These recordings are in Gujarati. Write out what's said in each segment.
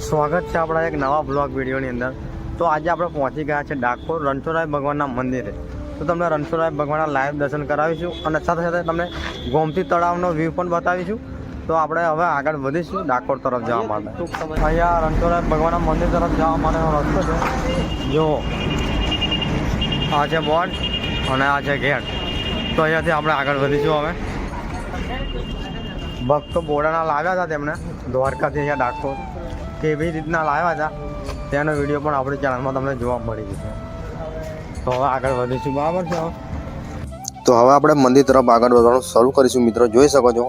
સ્વાગત છે આપણા એક નવા બ્લોગ વિડીયોની અંદર। તો આજે આપણે પહોંચી ગયા છે ડાકોર રણછોડરાય ભગવાનના મંદિરે। તો તમને રણછોડરાય ભગવાનના લાઈવ દર્શન કરાવીશું અને સાથે સાથે તમને ગોમતી તળાવનો વ્યૂ પણ બતાવીશું। તો આપણે હવે આગળ વધીશું ડાકોર તરફ જવા માટે। અહીંયા રણછોડરાય ભગવાનના મંદિર તરફ જવા માટેનો રસ્તો છે। જો આ છે બોર્ડ અને આ છે ગેટ। તો અહીંયાથી આપણે આગળ વધીશું હવે। ભક્તો બોડાના લાવ્યા હતા તેમને દ્વારકાથી અહીંયા ડાકોર, કેવી રીતના લાવ્યા હતા તેનો વિડીયો પણ આપણી ચેનલમાં તમને જોવા મળી જશે। તો હવે આગળ વધીશું, બરાબર છે। તો હવે આપણે મંદિર તરફ આગળ વધવાનું શરૂ કરીશું। મિત્રો જોઈ શકો છો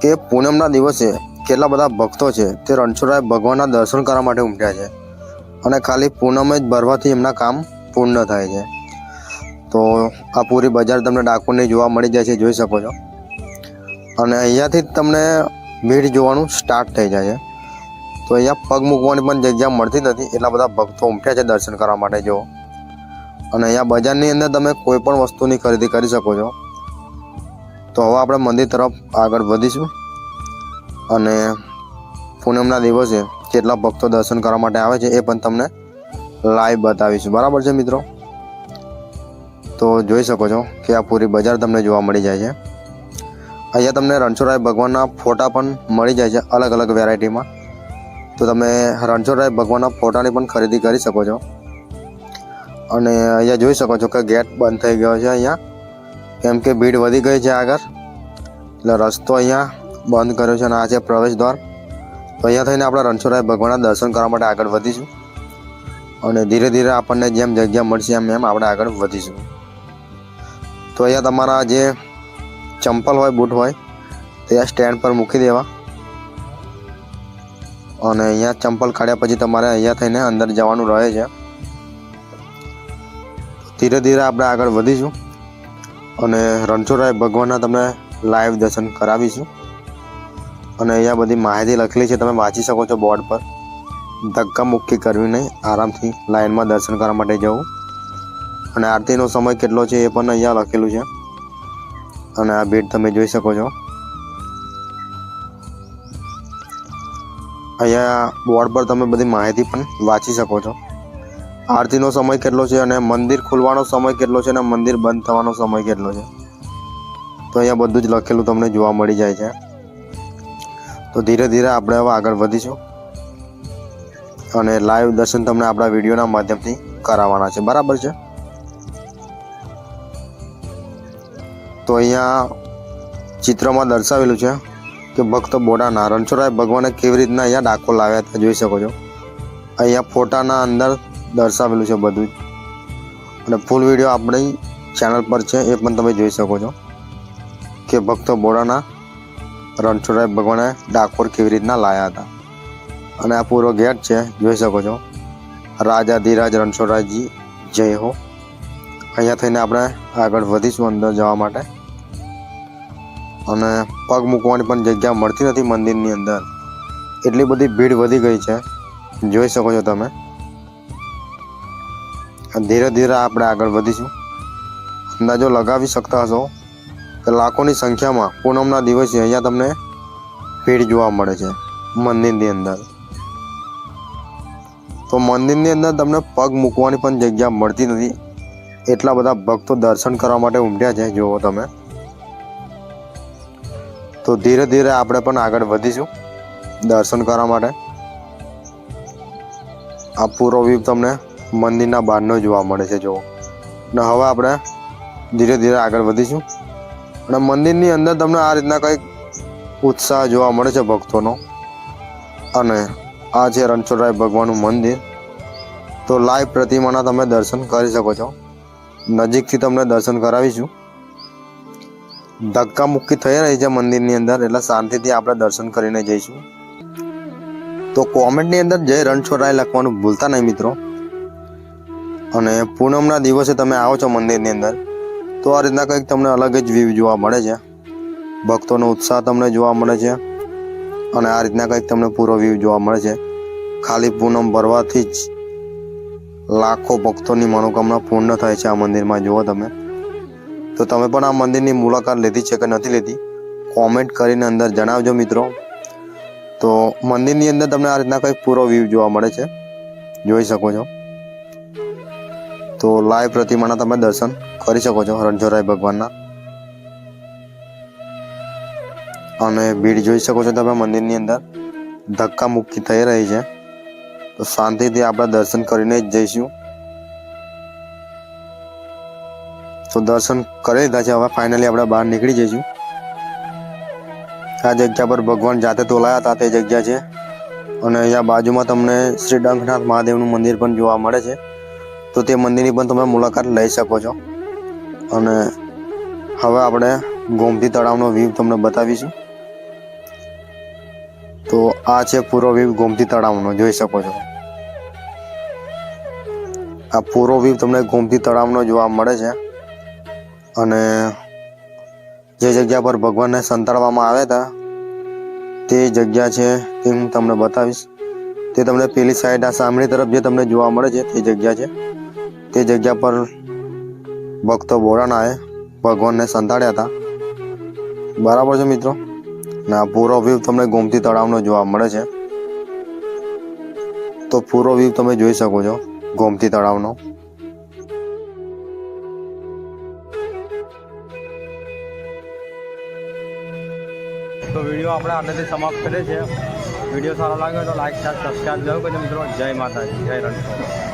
કે પૂનમના દિવસે કેટલા બધા ભક્તો છે તે રણછોડરાય ભગવાનના દર્શન કરવા માટે ઉમટ્યા છે અને ખાલી પૂનમ જ ભરવાથી એમના કામ પૂર્ણ થાય છે। તો આ પૂરી બજાર તમને ડાકોરની જોવા મળી જાય છે, જોઈ શકો છો। અને અહીંયાથી જ તમને ભીડ જોવાનું સ્ટાર્ટ થઈ જાય છે। તો અહીંયા પગ મૂકવાની પણ જગ્યા મળતી નથી, એટલા બધા ભક્તો ઉમટ્યા છે દર્શન કરવા માટે। જો અને અહીંયા બજારની અંદર તમે કોઈ પણ વસ્તુની ખરીદી કરી શકો છો। તો હવે આપણે મંદિર તરફ આગળ વધીશું અને પૂનમના દિવસે કેટલા ભક્તો દર્શન કરવા માટે આવે છે એ પણ તમને લાઈવ બતાવીશું, બરાબર છે મિત્રો। તો જોઈ શકો છો કે આ પૂરી બજાર તમને જોવા મળી જાય છે। અહીંયા તમને રણછોડરાય ભગવાનના ફોટા પણ મળી જાય છે અલગ અલગ વેરાયટીમાં। તો તમે રણછોડરાય ભગવાનના ફોટાની પણ ખરીદી કરી શકો છો। અને અહીંયા જોઈ શકો છો કે ગેટ બંધ થઈ ગયો છે અહીંયા, કેમ કે ભીડ વધી ગઈ છે આગળ, એટલે રસ્તો અહીંયા બંધ કર્યો છે અને આ છે પ્રવેશ દ્વાર। તો અહીંયા થઈને આપણે રણછોડરાય ભગવાનના દર્શન કરવા માટે આગળ વધીશું અને ધીરે ધીરે આપણને જેમ જગ્યા મળશે એમ આપણે આગળ વધીશું। તો અહીંયા તમારા જે ચંપલ હોય, બૂટ હોય તે આ સ્ટેન્ડ પર મૂકી દેવા અને અહીંયા ચંપલ કાઢ્યા પછી તમારે અહીંયા થઈને અંદર જવાનું રહે છે। ધીરે ધીરે આપણે આગળ વધીશું અને રણછોડરાય ભગવાનના તમને લાઈવ દર્શન કરાવીશું। અને અહીંયા બધી માહિતી લખેલી છે, તમે વાંચી શકો છો બોર્ડ પર। ધક્કા મુક્કી કરવી નહીં, આરામથી લાઈનમાં દર્શન કરવા માટે જવું। અને આરતીનો સમય કેટલો છે એ પણ અહીંયા લખેલું છે અને આ ભીડ તમે જોઈ શકો છો। અહીંયા બોર્ડ પર તમે બધી માહિતી પણ વાંચી શકો છો। આરતીનો સમય કેટલો છે અને મંદિર ખુલવાનો સમય કેટલો છે અને મંદિર બંધ થવાનો સમય કેટલો છે, તો અહીંયા બધું જ લખેલું તમને જોવા મળી જાય છે। તો ધીરે ધીરે આપણે હવે આગળ વધીશું અને લાઈવ દર્શન તમને આપણા વિડીયોના માધ્યમથી કરાવવાના છે, બરાબર છે। તો અહીંયા ચિત્રમાં દર્શાવેલું છે કે ભક્ત બોડાના રણછોડરાય ભગવાને કેવી રીતના અહીંયા ડાકોર લાવ્યા હતા, જોઈ શકો છો। અહીંયા ફોટાના અંદર દર્શાવેલું છે બધું જ અને ફૂલ વિડીયો આપણી ચેનલ પર છે, એ પણ તમે જોઈ શકો છો કે ભક્તો બોડાના રણછોડરાય ભગવાને ડાકોર કેવી રીતના લાવ્યા હતા। અને આ પૂરો ગેટ છે, જોઈ શકો છો। રાજાધિરાજ રણછોડરાયજી જય હો। અહીંયા થઈને આપણે આગળ વધીશું અંદર જવા માટે અને પગ મૂકવાની પણ જગ્યા મળતી નથી મંદિરની અંદર, એટલી બધી ભીડ વધી ગઈ છે, જોઈ શકો છો તમે। ધીરે ધીરે આપણે આગળ વધીશું। અંદાજો લગાવી શકતા હશો કે લાખોની સંખ્યામાં પૂનમના દિવસે અહીંયા તમને ભીડ જોવા મળે છે મંદિરની અંદર। તો મંદિરની અંદર તમને પગ મૂકવાની પણ જગ્યા મળતી નથી, એટલા બધા ભક્તો દર્શન કરવા માટે ઉમટ્યા છે, જુઓ તમે। તો ધીરે ધીરે આપણે પણ આગળ વધીશું દર્શન કરવા માટે। આ પૂરો વ્યૂ તમને મંદિરના બહારનો જોવા મળે છે, જુઓ। અને હવે આપણે ધીરે ધીરે આગળ વધીશું અને મંદિરની અંદર તમને આ રીતના કંઈક ઉત્સાહ જોવા મળે છે ભક્તોનો। અને આ છે રણછોડરાય ભગવાનનું મંદિર। તો લાઈવ પ્રતિમાના તમે દર્શન કરી શકો છો, નજીકથી તમને દર્શન કરાવીશું। ધક્કા મુક્કી થઈ રહી છે મંદિરની અંદર, એટલે શાંતિથી આપણે દર્શન કરીને જઈશું। તો કોમેન્ટની અંદર જય રણછોડરાય લખવાનું ભૂલતા નહીં મિત્રો। અને પૂનમના દિવસે તમે આવો છો મંદિરની અંદર તો આ રીતના કંઈક તમને અલગ જ વ્યૂ જોવા મળે છે, ભક્તોનો ઉત્સાહ તમને જોવા મળે છે અને આ રીતના કંઈક તમને પૂરો વ્યૂ જોવા મળે છે। ખાલી પૂનમ ભરવાથી જ લાખો ભક્તોની મનોકામના પૂર્ણ થાય છે આ મંદિરમાં, જુઓ તમે। તો તમે પણ આ મંદિરની મુલાકાત લીધી છે કે નથી લીધી કોમેન્ટ કરીને અંદર જણાવજો મિત્રો। તો મંદિરની અંદર તમને આ રીતના કંઈક પૂરો વ્યૂ જોવા મળે છે, જોઈ શકો છો. તો લાઈવ પ્રતિમાના તમે દર્શન કરી શકો છો રણછોડરાય ભગવાનના. અને ભીડ જોઈ શકો છો તમે મંદિરની અંદર ધક્કા મુક્કી થઈ રહી છે. તો શાંતિથી આપણે દર્શન કરીને જ જઈશું. તો દર્શન કરી લીધા છે, હવે ફાઇનલી આપણે બહાર નીકળી જઈશું. આ જગ્યા પર ભગવાન જાતે તોલાયા હતા તે જગ્યા છે. અને અહીંયા બાજુમાં તમને શ્રી ડંખનાથ મહાદેવનું મંદિર પણ જોવા મળે છે. તો તે મંદિરની પણ તમે મુલાકાત લઈ શકો છો. અને હવે આપણે ગોમતી તળાવનો વ્યૂ તમને બતાવીશું. તો આ છે પૂરો વ્યૂ ગોમતી તળાવનો, જોઈ શકો છો. આ પૂરો વ્યૂ તમને ગોમતી તળાવનો જોવા મળે છે. અને જે જગ્યા પર ભગવાનને સંતાડવામાં આવ્યા હતા તે જગ્યા છે તે હું તમને બતાવીશ. તે તમને પેલી સાઈડ આ સામેની તરફ જે તમને જોવા મળે છે તે જગ્યા છે. તે જગ્યા પર ભક્તો બોરાનાએ ભગવાનને સંતાડ્યા હતા. બરાબર છે મિત્રો. ને આ પૂરો વ્યૂ તમને ગોમતી તળાવનો જોવા મળે છે. તો પૂરો વ્યૂ તમે જોઈ શકો છો ગોમતી તળાવનો. તો વિડીયો આપણે આટલેથી સમાપ્ત કરીએ છીએ. વિડીયો સારો લાગ્યો તો લાઈક, શેર, સબસ્ક્રાઈબ જરૂર કરજો મિત્રો. જય માતાજી, જય રણછોડ.